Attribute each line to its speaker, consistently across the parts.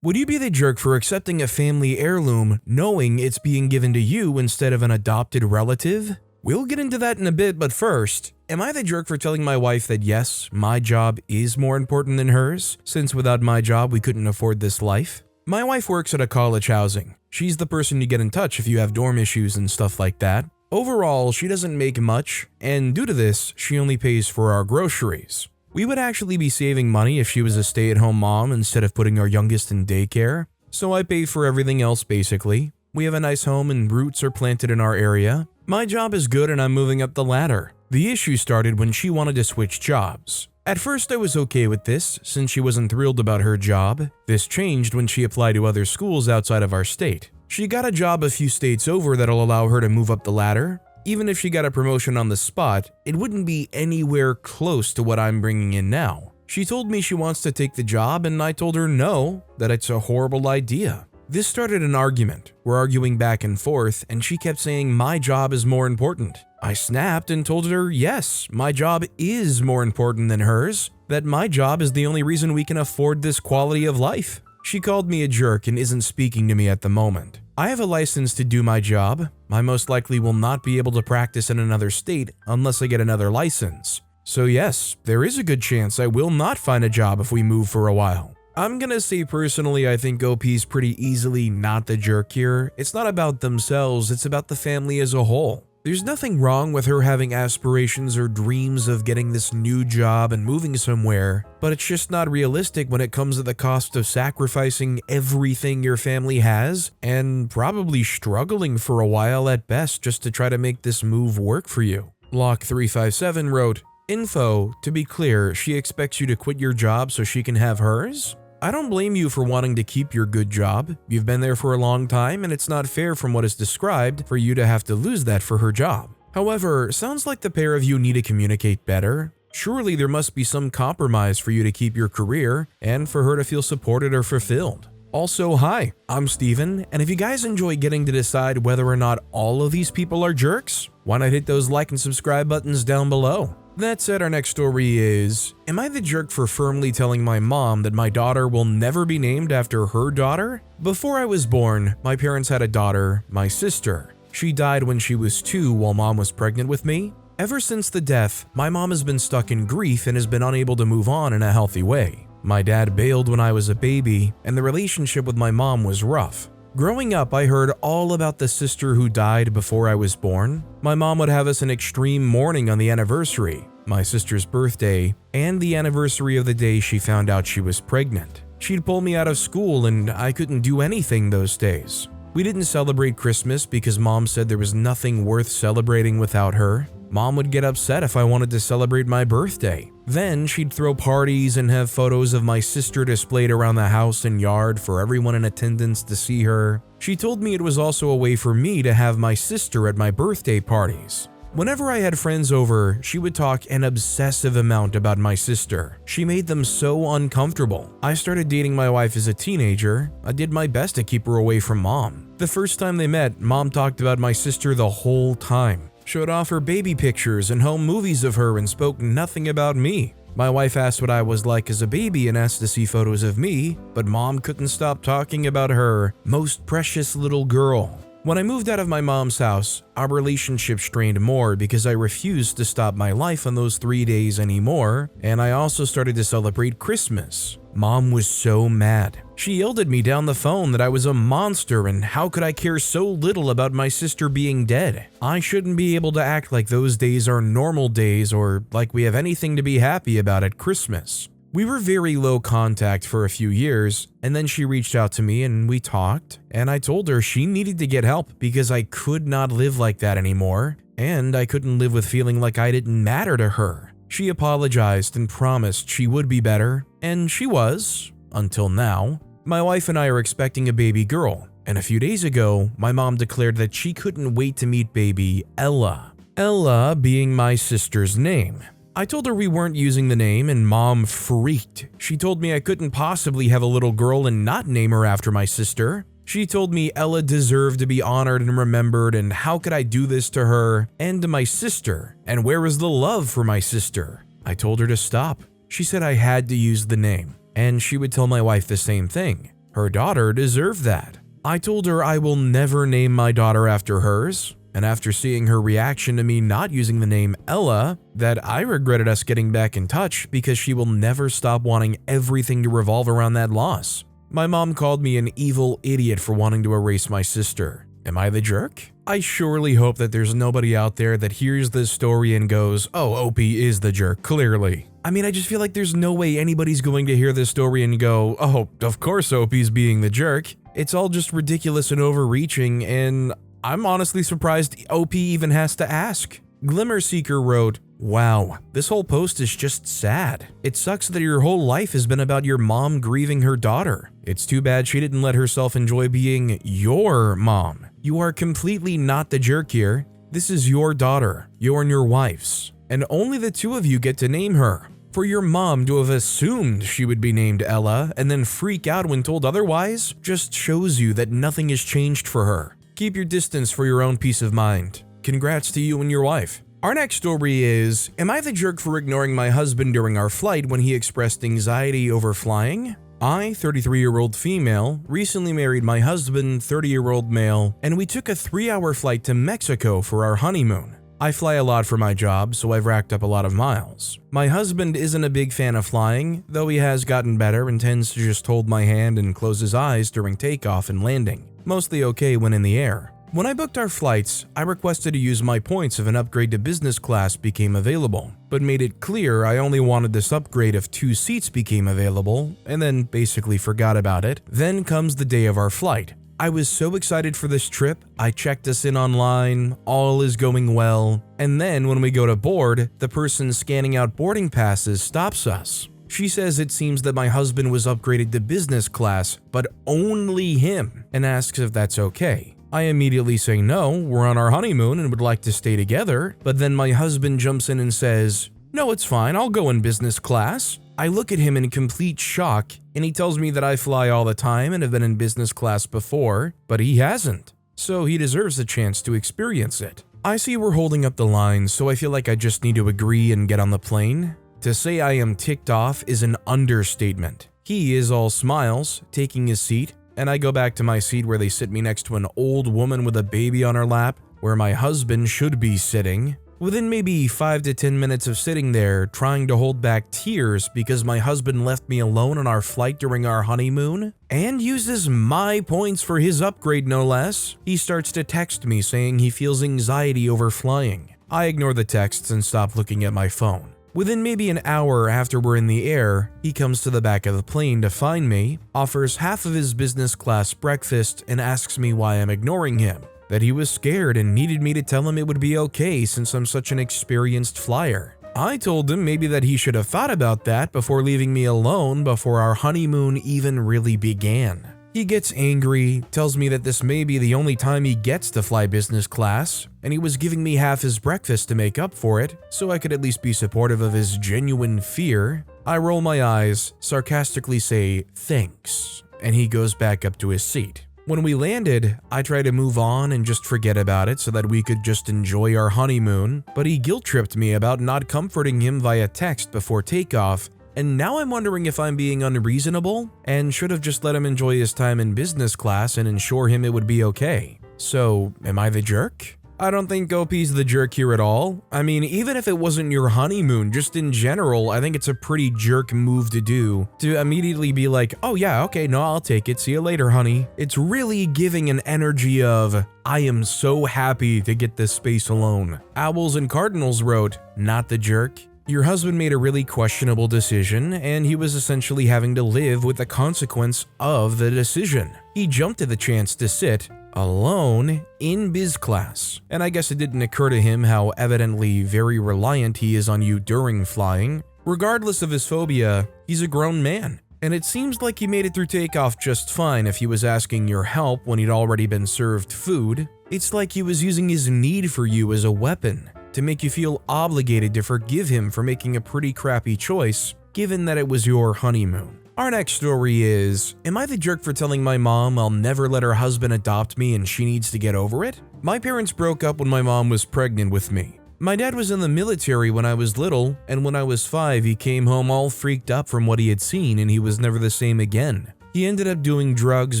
Speaker 1: Would you be the jerk for accepting a family heirloom knowing it's being given to you instead of an adopted relative? We'll get into that in a bit, but first, am I the jerk for telling my wife that yes, my job is more important than hers, since without my job we couldn't afford this life? My wife works at a college housing. She's the person you get in touch if you have dorm issues and stuff like that. Overall, she doesn't make much, and due to this, she only pays for our groceries. We would actually be saving money if she was a stay-at-home mom instead of putting our youngest in daycare, so I pay for everything else basically. We have a nice home and roots are planted in our area. My job is good and I'm moving up the ladder. The issue started when she wanted to switch jobs. At first I was okay with this, since she wasn't thrilled about her job. This changed when she applied to other schools outside of our state. She got a job a few states over that'll allow her to move up the ladder. Even if she got a promotion on the spot, it wouldn't be anywhere close to what I'm bringing in now. She told me she wants to take the job and I told her no, that it's a horrible idea. This started an argument. We're arguing back and forth and she kept saying my job is more important. I snapped and told her yes, my job is more important than hers, that my job is the only reason we can afford this quality of life. She called me a jerk and isn't speaking to me at the moment. I have a license to do my job. I most likely will not be able to practice in another state unless I get another license. So yes, there is a good chance I will not find a job if we move for a while. I'm gonna say personally I think OP's pretty easily not the jerk here. It's not about themselves, it's about the family as a whole. There's nothing wrong with her having aspirations or dreams of getting this new job and moving somewhere, but it's just not realistic when it comes at the cost of sacrificing everything your family has and probably struggling for a while at best just to try to make this move work for you. Lock357 wrote, "Info, to be clear, she expects you to quit your job so she can have hers? I don't blame you for wanting to keep your good job. You've been there for a long time and it's not fair from what is described for you to have to lose that for her job. However, sounds like the pair of you need to communicate better. Surely there must be some compromise for you to keep your career and for her to feel supported or fulfilled." Also, hi, I'm Steven, and if you guys enjoy getting to decide whether or not all of these people are jerks, why not hit those like and subscribe buttons down below? That said, our next story is, am I the jerk for firmly telling my mom that my daughter will never be named after her daughter? Before I was born, my parents had a daughter, my sister. She died when she was 2 while mom was pregnant with me. Ever since the death, my mom has been stuck in grief and has been unable to move on in a healthy way. My dad bailed when I was a baby, and the relationship with my mom was rough. Growing up, I heard all about the sister who died before I was born. My mom would have us an extreme mourning on the anniversary, my sister's birthday, and the anniversary of the day she found out she was pregnant. She'd pull me out of school and I couldn't do anything those days. We didn't celebrate Christmas because mom said there was nothing worth celebrating without her. Mom would get upset if I wanted to celebrate my birthday. Then she'd throw parties and have photos of my sister displayed around the house and yard for everyone in attendance to see her. She told me it was also a way for me to have my sister at my birthday parties. Whenever I had friends over, she would talk an obsessive amount about my sister. She made them so uncomfortable. I started dating my wife as a teenager. I did my best to keep her away from mom. The first time they met, mom talked about my sister the whole time. Showed off her baby pictures and home movies of her and spoke nothing about me. My wife asked what I was like as a baby and asked to see photos of me, but mom couldn't stop talking about her most precious little girl. When I moved out of my mom's house, our relationship strained more because I refused to stop my life on those 3 days anymore, and I also started to celebrate Christmas. Mom was so mad. She yelled at me down the phone that I was a monster and how could I care so little about my sister being dead? I shouldn't be able to act like those days are normal days or like we have anything to be happy about at Christmas. We were very low contact for a few years, and then she reached out to me and we talked, and I told her she needed to get help because I could not live like that anymore, and I couldn't live with feeling like I didn't matter to her. She apologized and promised she would be better, and she was, until now. My wife and I are expecting a baby girl, and a few days ago, my mom declared that she couldn't wait to meet baby Ella. Ella being my sister's name. I told her we weren't using the name and mom freaked. She told me I couldn't possibly have a little girl and not name her after my sister. She told me Ella deserved to be honored and remembered and how could I do this to her and to my sister, and where was the love for my sister? I told her to stop. She said I had to use the name, and she would tell my wife the same thing. Her daughter deserved that. I told her I will never name my daughter after hers, and after seeing her reaction to me not using the name Ella, that I regretted us getting back in touch because she will never stop wanting everything to revolve around that loss. My mom called me an evil idiot for wanting to erase my sister. Am I the jerk? I surely hope that there's nobody out there that hears this story and goes, oh, OP is the jerk, clearly. I mean, I just feel like there's no way anybody's going to hear this story and go, oh, of course OP's being the jerk. It's all just ridiculous and overreaching, and I'm honestly surprised OP even has to ask. Glimmer Seeker wrote, wow, this whole post is just sad. It sucks that your whole life has been about your mom grieving her daughter. It's too bad she didn't let herself enjoy being your mom. You are completely not the jerk here. This is your daughter, your and your wife's, and only the two of you get to name her. For your mom to have assumed she would be named Ella and then freak out when told otherwise just shows you that nothing has changed for her. Keep your distance for your own peace of mind. Congrats to you and your wife. Our next story is, am I the jerk for ignoring my husband during our flight when he expressed anxiety over flying? I, 33-year-old female, recently married my husband, 30-year-old male, and we took a 3-hour flight to Mexico for our honeymoon. I fly a lot for my job, so I've racked up a lot of miles. My husband isn't a big fan of flying, though he has gotten better and tends to just hold my hand and close his eyes during takeoff and landing. Mostly okay when in the air. When I booked our flights, I requested to use my points if an upgrade to business class became available, but made it clear I only wanted this upgrade if 2 seats became available, and then basically forgot about it. Then comes the day of our flight. I was so excited for this trip, I checked us in online, all is going well, and then when we go to board, the person scanning out boarding passes stops us. She says it seems that my husband was upgraded to business class, but only him, and asks if that's okay. I immediately say no, we're on our honeymoon and would like to stay together, but then my husband jumps in and says, no, it's fine, I'll go in business class. I look at him in complete shock, and he tells me that I fly all the time and have been in business class before, but he hasn't, so he deserves a chance to experience it. I see we're holding up the lines, so I feel like I just need to agree and get on the plane. To say I am ticked off is an understatement. He is all smiles, taking his seat, and I go back to my seat where they sit me next to an old woman with a baby on her lap, where my husband should be sitting. Within maybe 5 to 10 minutes of sitting there, trying to hold back tears because my husband left me alone on our flight during our honeymoon, and uses my points for his upgrade no less, he starts to text me saying he feels anxiety over flying. I ignore the texts and stop looking at my phone. Within maybe an hour after we're in the air, he comes to the back of the plane to find me, offers half of his business class breakfast, and asks me why I'm ignoring him. That he was scared and needed me to tell him it would be okay since I'm such an experienced flyer. I told him maybe that he should have thought about that before leaving me alone before our honeymoon even really began. He gets angry, tells me that this may be the only time he gets to fly business class, and he was giving me half his breakfast to make up for it, so I could at least be supportive of his genuine fear. I roll my eyes, sarcastically say, thanks, and he goes back up to his seat. When we landed, I try to move on and just forget about it so that we could just enjoy our honeymoon, but he guilt-tripped me about not comforting him via text before takeoff, and now I'm wondering if I'm being unreasonable and should have just let him enjoy his time in business class and ensure him it would be okay. So, am I the jerk? I don't think OP's the jerk here at all. I mean, even if it wasn't your honeymoon, just in general, I think it's a pretty jerk move to do, to immediately be like, oh yeah, okay, no, I'll take it, see you later, honey. It's really giving an energy of, I am so happy to get this space alone. Owls and Cardinals wrote, not the jerk. Your husband made a really questionable decision, and he was essentially having to live with the consequence of the decision. He jumped at the chance to sit alone in biz class, and I guess it didn't occur to him how evidently very reliant he is on you during flying. Regardless of his phobia, he's a grown man, and it seems like he made it through takeoff just fine if he was asking your help when he'd already been served food. It's like he was using his need for you as a weapon to make you feel obligated to forgive him for making a pretty crappy choice, given that it was your honeymoon. Our next story is, am I the jerk for telling my mom I'll never let her husband adopt me and she needs to get over it? My parents broke up when my mom was pregnant with me. My dad was in the military when I was little, and when I was 5 he came home all freaked up from what he had seen and he was never the same again. He ended up doing drugs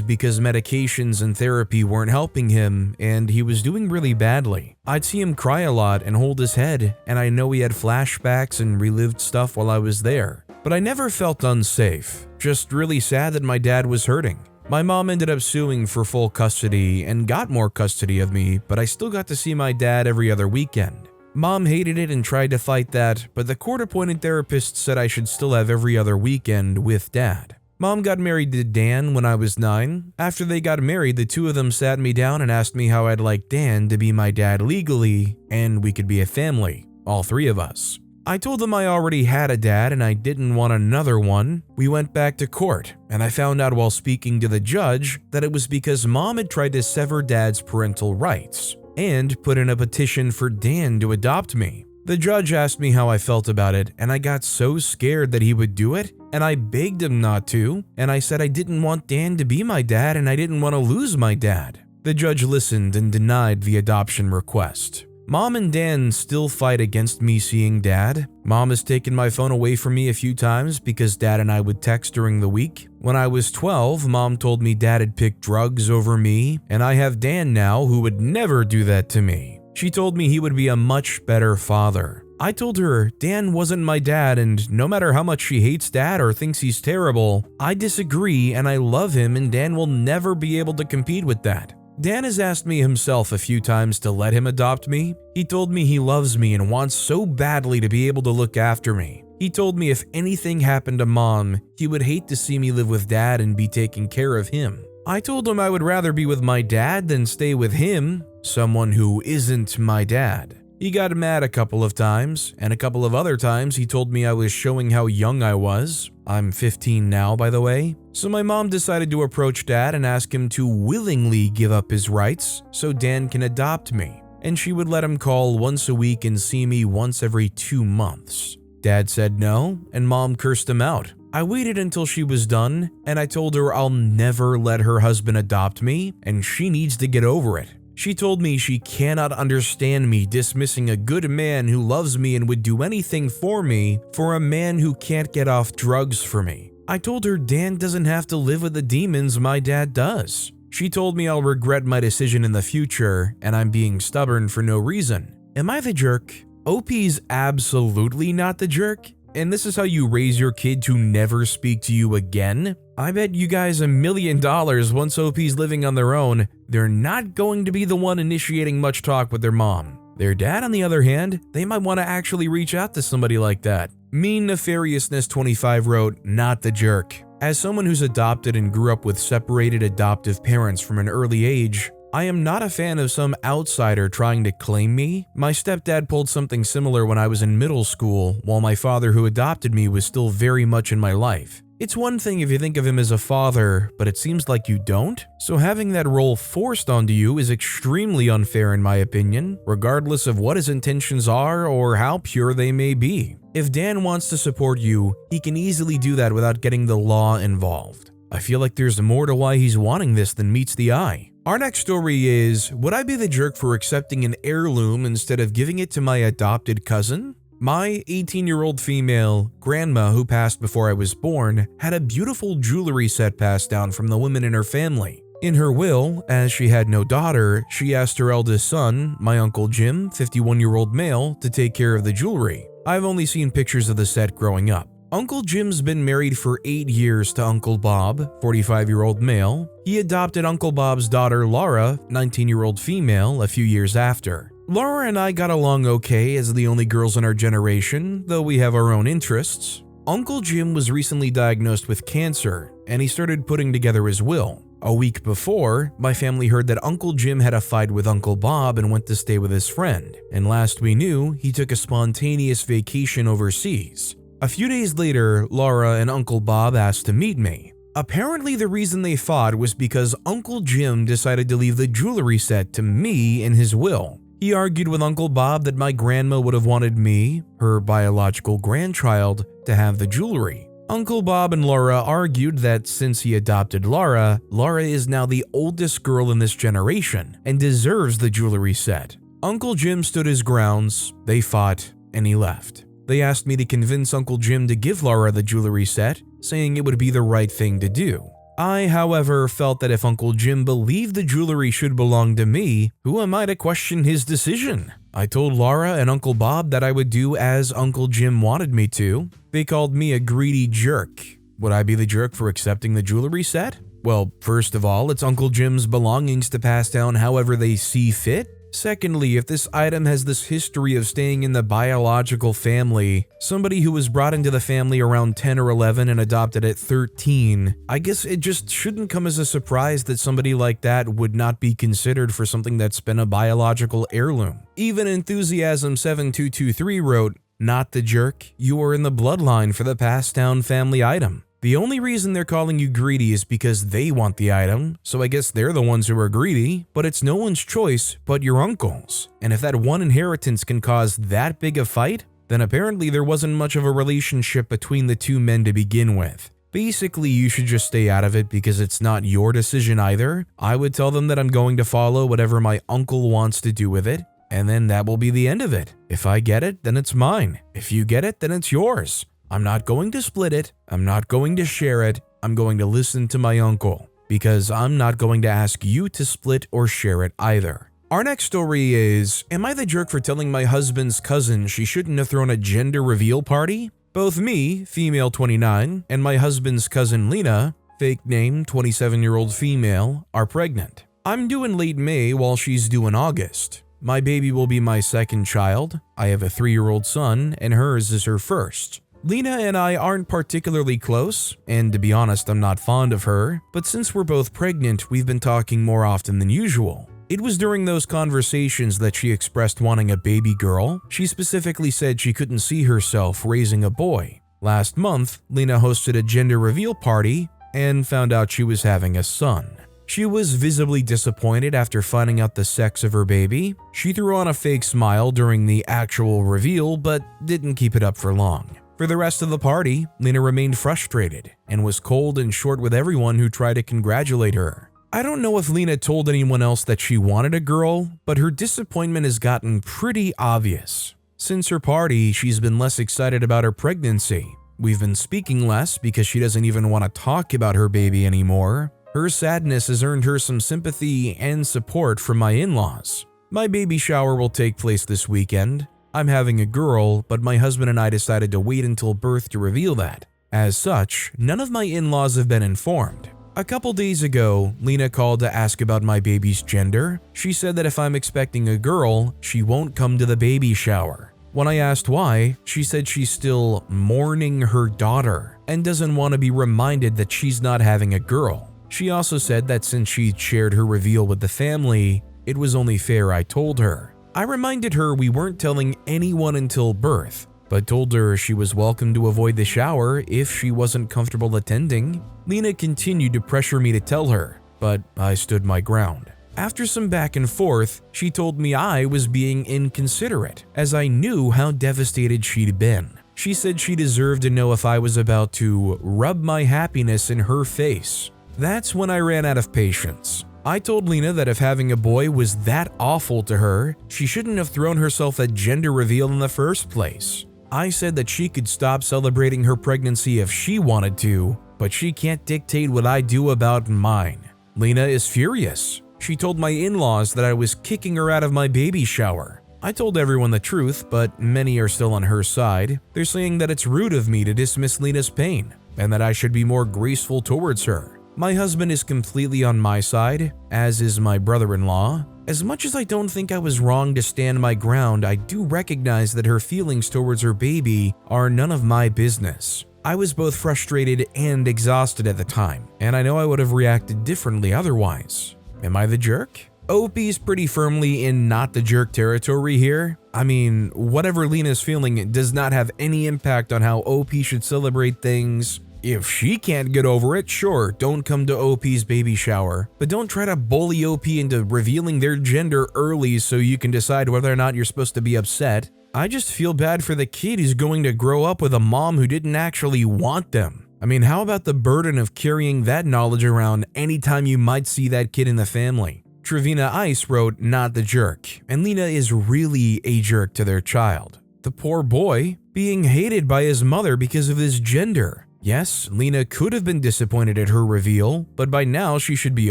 Speaker 1: because medications and therapy weren't helping him, and he was doing really badly. I'd see him cry a lot and hold his head, and I know he had flashbacks and relived stuff while I was there. But I never felt unsafe, just really sad that my dad was hurting. My mom ended up suing for full custody and got more custody of me, but I still got to see my dad every other weekend. Mom hated it and tried to fight that, but the court-appointed therapist said I should still have every other weekend with Dad. Mom got married to Dan when I was 9. After they got married, the two of them sat me down and asked me how I'd like Dan to be my dad legally, and we could be a family, all three of us. I told them I already had a dad and I didn't want another one. We went back to court, and I found out while speaking to the judge that it was because Mom had tried to sever Dad's parental rights and put in a petition for Dan to adopt me. The judge asked me how I felt about it, and I got so scared that he would do it, and I begged him not to, and I said I didn't want Dan to be my dad and I didn't want to lose my dad. The judge listened and denied the adoption request. Mom and Dan still fight against me seeing Dad. Mom has taken my phone away from me a few times because Dad and I would text during the week. When I was 12, Mom told me Dad had picked drugs over me, and I have Dan now who would never do that to me. She told me he would be a much better father. I told her Dan wasn't my dad, and no matter how much she hates Dad or thinks he's terrible, I disagree and I love him, and Dan will never be able to compete with that. Dan has asked me himself a few times to let him adopt me. He told me he loves me and wants so badly to be able to look after me. He told me if anything happened to Mom, he would hate to see me live with Dad and be taking care of him. I told him I would rather be with my dad than stay with him, someone who isn't my dad. He got mad a couple of times, and a couple of other times he told me I was showing how young I was. I'm 15 now, by the way. So my mom decided to approach Dad and ask him to willingly give up his rights so Dan can adopt me, and she would let him call once a week and see me once every 2 months. Dad said no, and Mom cursed him out. I waited until she was done, and I told her I'll never let her husband adopt me, and she needs to get over it. She told me she cannot understand me dismissing a good man who loves me and would do anything for me for a man who can't get off drugs for me. I told her Dan doesn't have to live with the demons my dad does. She told me I'll regret my decision in the future, and I'm being stubborn for no reason. Am I the jerk? OP's absolutely not the jerk, and this is how you raise your kid to never speak to you again? I bet you guys $1 million once OP's living on their own, they're not going to be the one initiating much talk with their mom. Their dad, on the other hand, they might want to actually reach out to somebody like that. Mean Nefariousness 25 wrote, "Not the jerk. As someone who's adopted and grew up with separated adoptive parents from an early age, I am not a fan of some outsider trying to claim me. My stepdad pulled something similar when I was in middle school, while my father who adopted me was still very much in my life. It's one thing if you think of him as a father, but it seems like you don't. So having that role forced onto you is extremely unfair in my opinion, regardless of what his intentions are or how pure they may be. If Dan wants to support you, he can easily do that without getting the law involved. I feel like there's more to why he's wanting this than meets the eye." Our next story is, would I be the jerk for accepting an heirloom instead of giving it to my adopted cousin? My 18-year-old female grandma who passed before I was born had a beautiful jewelry set passed down from the women in her family. In her will, as she had no daughter, she asked her eldest son, my Uncle Jim, 51-year-old male, to take care of the jewelry. I've only seen pictures of the set growing up. Uncle Jim's been married for 8 years to Uncle Bob, 45-year-old male. He adopted Uncle Bob's daughter Laura, 19-year-old female, a few years after. Laura and I got along okay as the only girls in our generation, though we have our own interests. Uncle Jim was recently diagnosed with cancer, and he started putting together his will. A week before, my family heard that Uncle Jim had a fight with Uncle Bob and went to stay with his friend, and last we knew, he took a spontaneous vacation overseas. A few days later, Laura and Uncle Bob asked to meet me. Apparently the reason they fought was because Uncle Jim decided to leave the jewelry set to me in his will. He argued with Uncle Bob that my grandma would have wanted me, her biological grandchild, to have the jewelry. Uncle Bob and Laura argued that since he adopted Laura, Laura is now the oldest girl in this generation and deserves the jewelry set. Uncle Jim stood his grounds, they fought, and he left. They asked me to convince Uncle Jim to give Laura the jewelry set, saying it would be the right thing to do. I, however, felt that if Uncle Jim believed the jewelry should belong to me, who am I to question his decision? I told Laura and Uncle Bob that I would do as Uncle Jim wanted me to. They called me a greedy jerk. Would I be the jerk for accepting the jewelry set? Well, first of all, it's Uncle Jim's belongings to pass down however they see fit. Secondly, if this item has this history of staying in the biological family, somebody who was brought into the family around 10 or 11 and adopted at 13, I guess it just shouldn't come as a surprise that somebody like that would not be considered for something that's been a biological heirloom. Even Enthusiasm7223 wrote, "Not the jerk, you are in the bloodline for the passed down family item. The only reason they're calling you greedy is because they want the item, so I guess they're the ones who are greedy, but it's no one's choice but your uncle's. And if that one inheritance can cause that big a fight, then apparently there wasn't much of a relationship between the two men to begin with. Basically, you should just stay out of it because it's not your decision either. I would tell them that I'm going to follow whatever my uncle wants to do with it, and then that will be the end of it. If I get it, then it's mine. If you get it, then it's yours. I'm not going to split it, I'm not going to share it, I'm going to listen to my uncle, because I'm not going to ask you to split or share it either." Our next story is, am I the jerk for telling my husband's cousin she shouldn't have thrown a gender reveal party? Both me, female 29, and my husband's cousin Lena, fake name 27-year-old female, are pregnant. I'm due in late May while she's due in August. My baby will be my second child. I have a 3-year-old son, and hers is her first. Lena and I aren't particularly close, and to be honest, I'm not fond of her, but since we're both pregnant, we've been talking more often than usual. It was during those conversations that she expressed wanting a baby girl. She specifically said she couldn't see herself raising a boy. Last month, Lena hosted a gender reveal party and found out she was having a son. She was visibly disappointed after finding out the sex of her baby. She threw on a fake smile during the actual reveal, but didn't keep it up for long. For the rest of the party, Lena remained frustrated and was cold and short with everyone who tried to congratulate her. I don't know if Lena told anyone else that she wanted a girl, but her disappointment has gotten pretty obvious. Since her party, she's been less excited about her pregnancy. We've been speaking less because she doesn't even want to talk about her baby anymore. Her sadness has earned her some sympathy and support from my in-laws. My baby shower will take place this weekend. I'm having a girl, but my husband and I decided to wait until birth to reveal that. As such, none of my in-laws have been informed. A couple days ago, Lena called to ask about my baby's gender. She said that if I'm expecting a girl, she won't come to the baby shower. When I asked why, she said she's still mourning her daughter and doesn't want to be reminded that she's not having a girl. She also said that since she shared her reveal with the family, it was only fair I told her. I reminded her we weren't telling anyone until birth, but told her she was welcome to avoid the shower if she wasn't comfortable attending. Lena continued to pressure me to tell her, but I stood my ground. After some back and forth, she told me I was being inconsiderate, as I knew how devastated she'd been. She said she deserved to know if I was about to rub my happiness in her face. That's when I ran out of patience. I told Lena that if having a boy was that awful to her, she shouldn't have thrown herself a gender reveal in the first place. I said that she could stop celebrating her pregnancy if she wanted to, but she can't dictate what I do about mine. Lena is furious. She told my in-laws that I was kicking her out of my baby shower. I told everyone the truth, but many are still on her side. They're saying that it's rude of me to dismiss Lena's pain, and that I should be more graceful towards her. My husband is completely on my side, as is my brother-in-law. As much as I don't think I was wrong to stand my ground, I do recognize that her feelings towards her baby are none of my business. I was both frustrated and exhausted at the time, and I know I would have reacted differently otherwise. Am I the jerk? OP's pretty firmly in not the jerk territory here. I mean, whatever Lena's feeling does not have any impact on how OP should celebrate things. If she can't get over it, sure, don't come to OP's baby shower, but don't try to bully OP into revealing their gender early so you can decide whether or not you're supposed to be upset. I just feel bad for the kid who's going to grow up with a mom who didn't actually want them. I mean, how about the burden of carrying that knowledge around anytime you might see that kid in the family? Trevina Ice wrote, "Not the jerk," and Lena is really a jerk to their child. The poor boy, being hated by his mother because of his gender. Yes, Lena could have been disappointed at her reveal, but by now she should be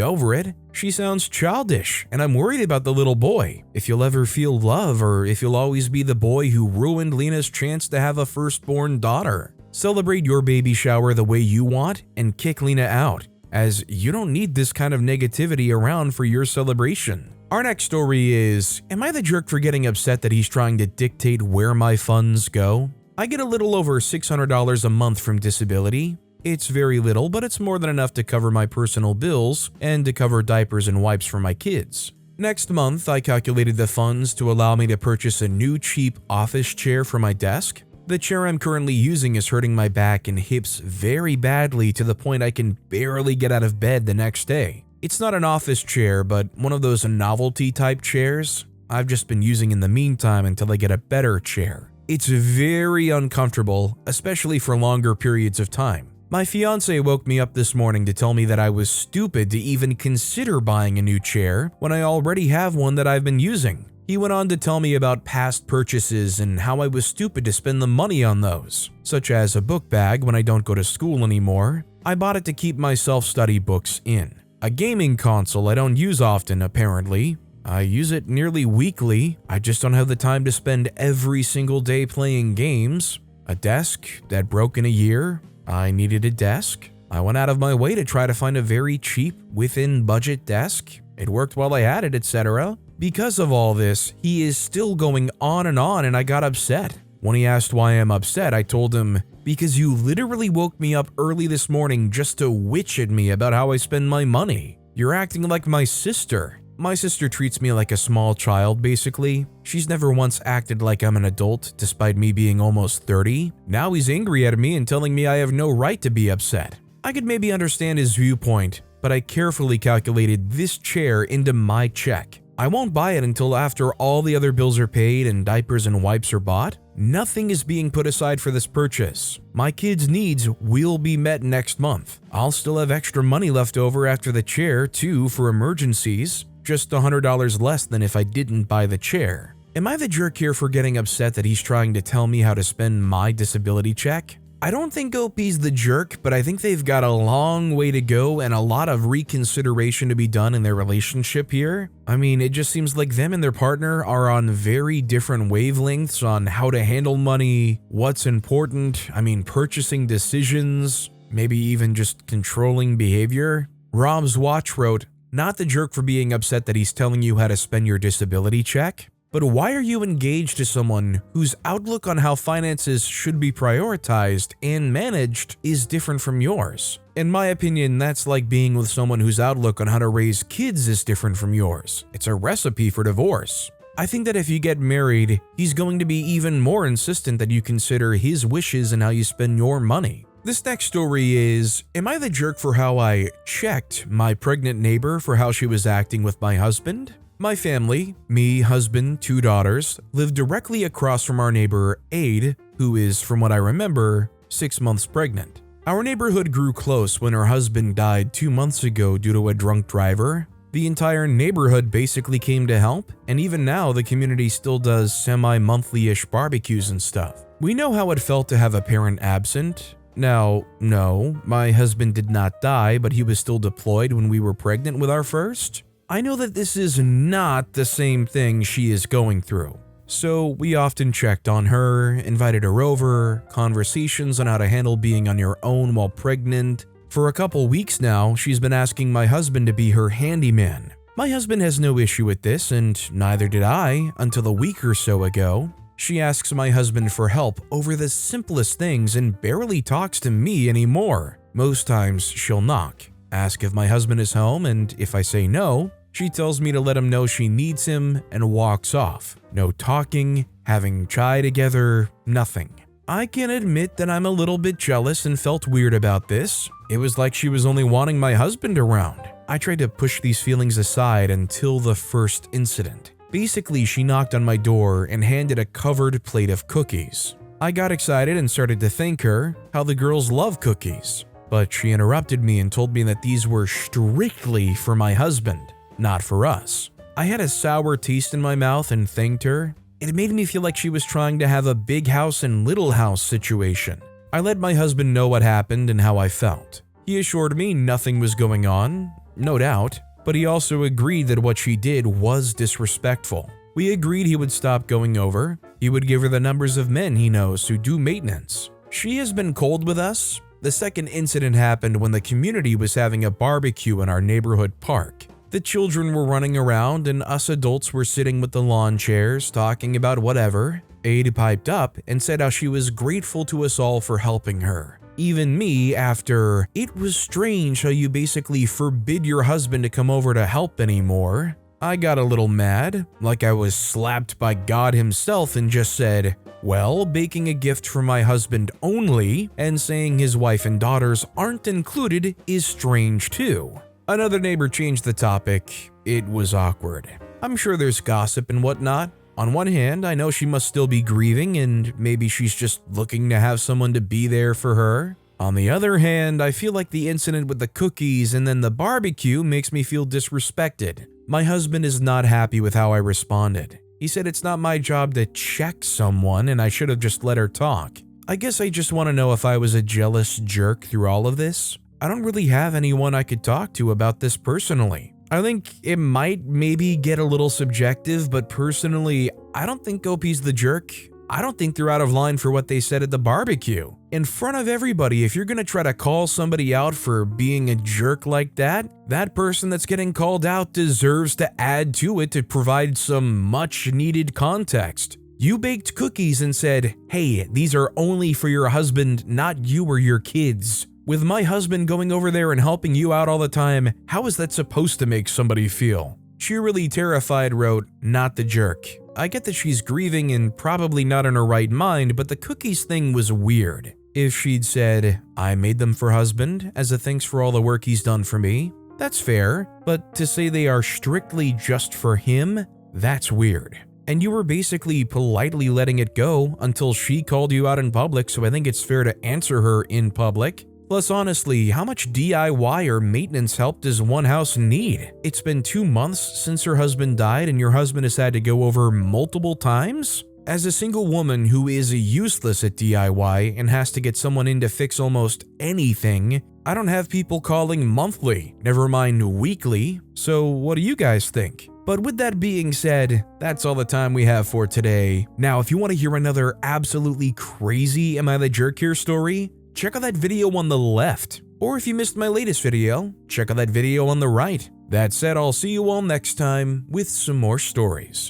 Speaker 1: over it. She sounds childish, and I'm worried about the little boy. If you'll ever feel love, or if you'll always be the boy who ruined Lena's chance to have a firstborn daughter. Celebrate your baby shower the way you want and kick Lena out, as you don't need this kind of negativity around for your celebration. Our next story is, am I the jerk for getting upset that he's trying to dictate where my funds go? I get a little over $600 a month from disability. It's very little, but it's more than enough to cover my personal bills and to cover diapers and wipes for my kids. Next month, I calculated the funds to allow me to purchase a new cheap office chair for my desk. The chair I'm currently using is hurting my back and hips very badly to the point I can barely get out of bed the next day. It's not an office chair, but one of those novelty type chairs I've just been using in the meantime until I get a better chair. It's very uncomfortable, especially for longer periods of time. My fiance woke me up this morning to tell me that I was stupid to even consider buying a new chair when I already have one that I've been using. He went on to tell me about past purchases and how I was stupid to spend the money on those, such as a book bag when I don't go to school anymore. I bought it to keep my self-study books in. A gaming console I don't use often, apparently. I use it nearly weekly. I just don't have the time to spend every single day playing games. A desk that broke in a year. I needed a desk. I went out of my way to try to find a very cheap, within-budget desk. It worked while I had it, etc. Because of all this, he is still going on, and I got upset. When he asked why I'm upset, I told him, because you literally woke me up early this morning just to witch at me about how I spend my money. You're acting like my sister. My sister treats me like a small child, basically. She's never once acted like I'm an adult, despite me being almost 30. Now he's angry at me and telling me I have no right to be upset. I could maybe understand his viewpoint, but I carefully calculated this chair into my check. I won't buy it until after all the other bills are paid and diapers and wipes are bought. Nothing is being put aside for this purchase. My kids' needs will be met next month. I'll still have extra money left over after the chair, too, for emergencies. Just $100 less than if I didn't buy the chair. Am I the jerk here for getting upset that he's trying to tell me how to spend my disability check? I don't think OP's the jerk, but I think they've got a long way to go and a lot of reconsideration to be done in their relationship here. I mean, it just seems like them and their partner are on very different wavelengths on how to handle money, what's important, purchasing decisions, maybe even just controlling behavior. Rob's Watch wrote, not the jerk for being upset that he's telling you how to spend your disability check, but why are you engaged to someone whose outlook on how finances should be prioritized and managed is different from yours? In my opinion, that's like being with someone whose outlook on how to raise kids is different from yours. It's a recipe for divorce. I think that if you get married, he's going to be even more insistent that you consider his wishes and how you spend your money. This next story is, am I the jerk for how I checked my pregnant neighbor for how she was acting with my husband? My family, me, husband, 2 daughters, live directly across from our neighbor, Aid, who is, from what I remember, 6 months pregnant. Our neighborhood grew close when her husband died 2 months ago due to a drunk driver. The entire neighborhood basically came to help, and even now the community still does semi-monthly-ish barbecues and stuff. We know how it felt to have a parent absent. Now, no, my husband did not die, but he was still deployed when we were pregnant with our first. I know that this is not the same thing she is going through. So we often checked on her, invited her over, conversations on how to handle being on your own while pregnant. For a couple weeks now, she's been asking my husband to be her handyman. My husband has no issue with this, and neither did I until a week or so ago. She asks my husband for help over the simplest things and barely talks to me anymore. Most times she'll knock, ask if my husband is home, and if I say no, she tells me to let him know she needs him and walks off. No talking, having chai together, nothing. I can admit that I'm a little bit jealous and felt weird about this. It was like she was only wanting my husband around. I tried to push these feelings aside until the first incident. Basically, she knocked on my door and handed a covered plate of cookies. I got excited and started to thank her, how the girls love cookies. But she interrupted me and told me that these were strictly for my husband, not for us. I had a sour taste in my mouth and thanked her. It made me feel like she was trying to have a big house and little house situation. I let my husband know what happened and how I felt. He assured me nothing was going on, no doubt, but he also agreed that what she did was disrespectful. We agreed he would stop going over. He would give her the numbers of men he knows who do maintenance. She has been cold with us. The second incident happened when the community was having a barbecue in our neighborhood park. The children were running around and us adults were sitting with the lawn chairs talking about whatever. AITA piped up and said how she was grateful to us all for helping her. Even me after, "It was strange how you basically forbid your husband to come over to help anymore." I got a little mad, like I was slapped by God himself, and just said, "Well, baking a gift for my husband only and saying his wife and daughters aren't included is strange too." Another neighbor changed the topic. It was awkward. I'm sure there's gossip and whatnot. On one hand, I know she must still be grieving and maybe she's just looking to have someone to be there for her. On the other hand, I feel like the incident with the cookies and then the barbecue makes me feel disrespected. My husband is not happy with how I responded. He said it's not my job to check someone and I should have just let her talk. I guess I just want to know if I was a jealous jerk through all of this. I don't really have anyone I could talk to about this personally. I think it might maybe get a little subjective, but personally, I don't think OP's the jerk. I don't think they're out of line for what they said at the barbecue. In front of everybody, if you're gonna try to call somebody out for being a jerk like that, that person that's getting called out deserves to add to it to provide some much needed context. You baked cookies and said, "Hey, these are only for your husband, not you or your kids." With my husband going over there and helping you out all the time, how is that supposed to make somebody feel? Cheerily Terrified wrote, "Not the jerk. I get that she's grieving and probably not in her right mind, but the cookies thing was weird. If she'd said, 'I made them for husband as a thanks for all the work he's done for me,' that's fair, but to say they are strictly just for him, that's weird. And you were basically politely letting it go until she called you out in public, so I think it's fair to answer her in public. Plus, honestly, how much DIY or maintenance help does one house need? It's been 2 months since her husband died and your husband has had to go over multiple times? As a single woman who is useless at DIY and has to get someone in to fix almost anything, I don't have people calling monthly, never mind weekly, so what do you guys think? But with that being said, that's all the time we have for today. Now, if you want to hear another absolutely crazy Am I the Jerk Here story, check out that video on the left. Or if you missed my latest video, check out that video on the right. That said, I'll see you all next time with some more stories.